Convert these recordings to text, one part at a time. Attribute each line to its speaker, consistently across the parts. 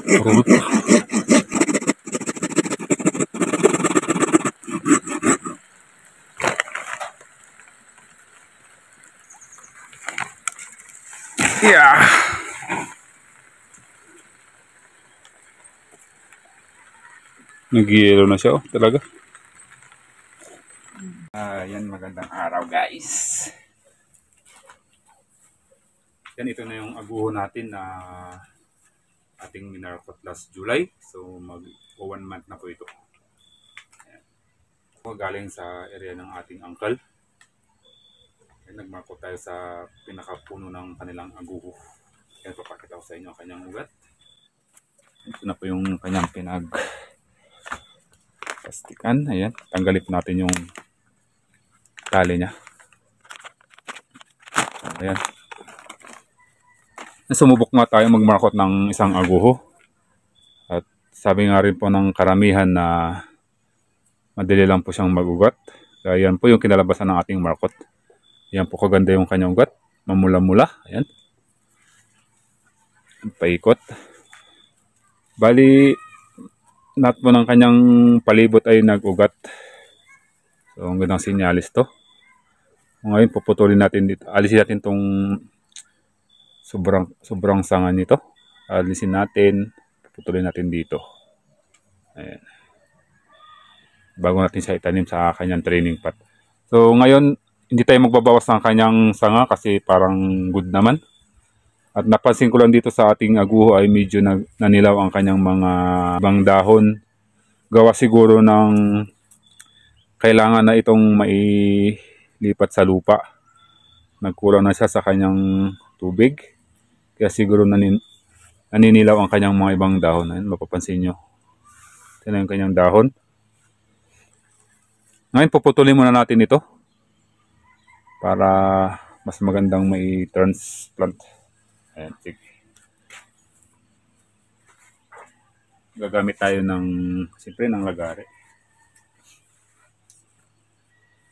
Speaker 1: Yeah. Nag-yellow na siya, oh, talaga. Yan, magandang araw guys. Yan, ito na yung aguho natin na ating minarkot last July. So mag 1 month na po ito. Ayan. Galing sa area ng ating uncle. Yan, nagmarkot tayo sa pinakapuno ng kanilang aguho. Yan, papakita ko sa inyo ang kanyang ugat. Ito na po yung kanyang plastikan. Ayan, tanggalin po natin yung tali niya. Ayan. Sumubok nga tayo magmarkot ng isang aguho. At sabi nga rin po ng karamihan na madali lang po siyang magugat. Kaya yan po yung kinalabasan ng ating markot. Yan po kaganda yung kanyang ugat. Mamula-mula. Ayan. Paikot. Bali, lahat po ng kanyang palibot ay nag-ugat. So, ang gandang sinyalis to. Ngayon, puputulin natin dito. Alisin natin itong sobrang sanga nito. Alisin natin. Puputulin natin dito. Ayan. Bago natin siya itanim sa kanyang training pot. So, ngayon, hindi tayo magbabawas ng kanyang sanga kasi parang good naman. At napansin ko lang dito sa ating aguho ay medyo nanilaw ang kanyang mga ibang dahon. Gawa siguro ng kailangan na itong mailipat sa lupa. Nagkulang na siya sa kanyang tubig. Kaya siguro naninilaw ang kanyang mga ibang dahon. Ayan, mapapansin nyo. Ito na yung kanyang dahon. Ngayon puputulin muna natin ito. Para mas magandang may transplant. Ayan, sige. Gagamit tayo siyempre ng lagari.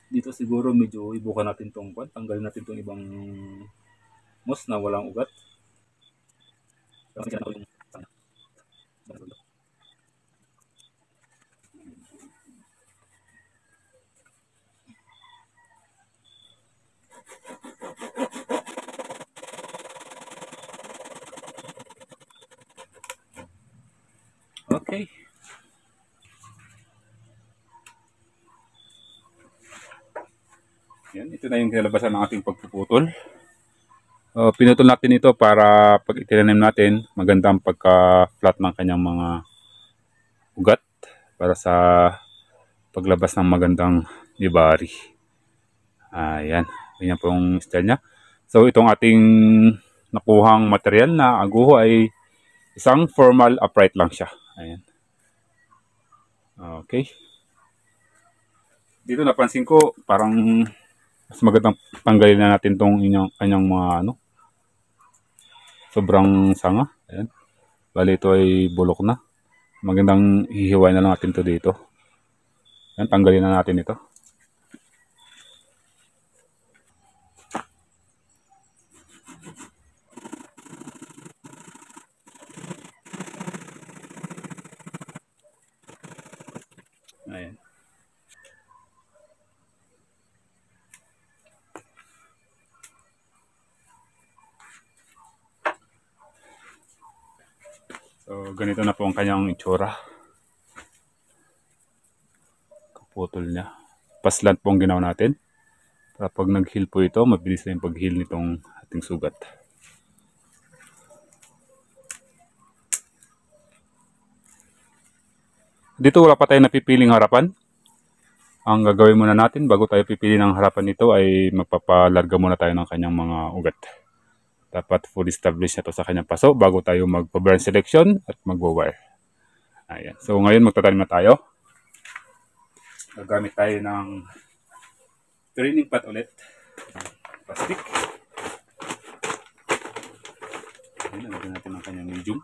Speaker 1: Dito siguro medyo ibukan natin itong kwan. Tanggalin natin itong ibang moss na walang ugat. Okay. Yan, ito na yung kinalabasan ng ating pagpuputol. Pinutol natin ito para pag itinanim natin, magandang pagka-flat ng kanyang mga ugat para sa paglabas ng magandang nibari. Ayan, ganyan po yung style niya. So itong ating nakuhang material na aguho ay isang formal upright lang siya. Ayan. Okay. Dito napansin ko parang mas magandang tanggalin na natin itong kanyang mga sobrang sanga. Ayan. Bali ito ay bulok na. Magandang hihiwain na lang natin ito dito. Ayan, tanggalin na natin ito. Ayan. So, ganito na po ang kanyang itsura. Kaputol niya. Paslant po ang ginawa natin. Para pag nag-heal po ito, mabilis na yung pag-heal nitong ating sugat. Dito wala pa tayo napipiling harapan. Ang gagawin muna natin bago tayo pipili ng harapan nito ay magpapalarga muna tayo ng kanyang mga ugat. Dapat full established na to sa kanyang paso bago tayo magpa-burn selection at magwa-wire. Ayan. So ngayon magtatanim na tayo. Gagamit tayo ng training pot ulit. Plastic. Ayan, lagyan natin ang kanyang medium.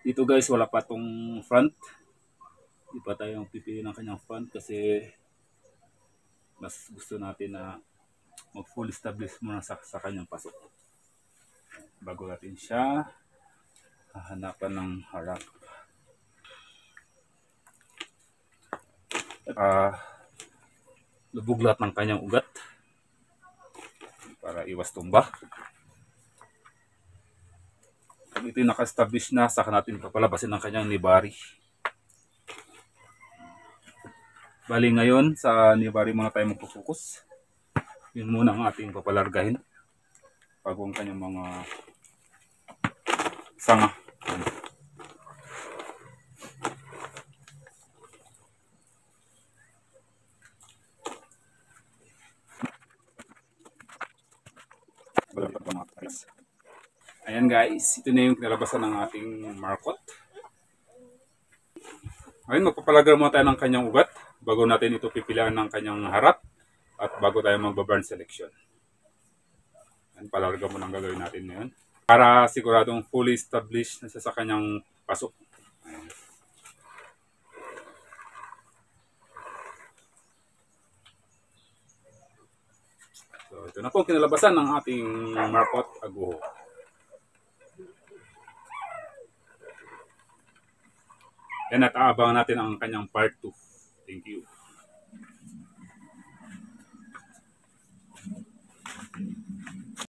Speaker 1: Dito guys, wala pa tong front. Hindi pa tayo pipili ng kanyang front kasi mas gusto natin na mag full establish muna sa kanyang pasok. Bago natin siya hahanapan ng harap. Lubog lahat ng kanyang ugat para iwas tumba. Pag ito yung naka-establish na, saka natin papalabasin ng kanyang nibari. Bali ngayon, sa nibari muna tayo magpo-focus. Yun muna ang ating papalargahin bago ang kanyang mga sanga. Ayan guys, ito na yung kinalabasan ng ating markot. Ngayon, magpapalagar muna tayo ng kanyang ugat bago natin ito pipilian ng kanyang harap at bago tayo magbaburn selection. Ayan, palarga muna ang gagawin natin ngayon para siguradong fully established na siya sa kanyang pasok. Ayan. So, ito na po ang kinalabasan ng ating markot aguho. Yan, at aabangan natin ang kanyang part 2. Thank you.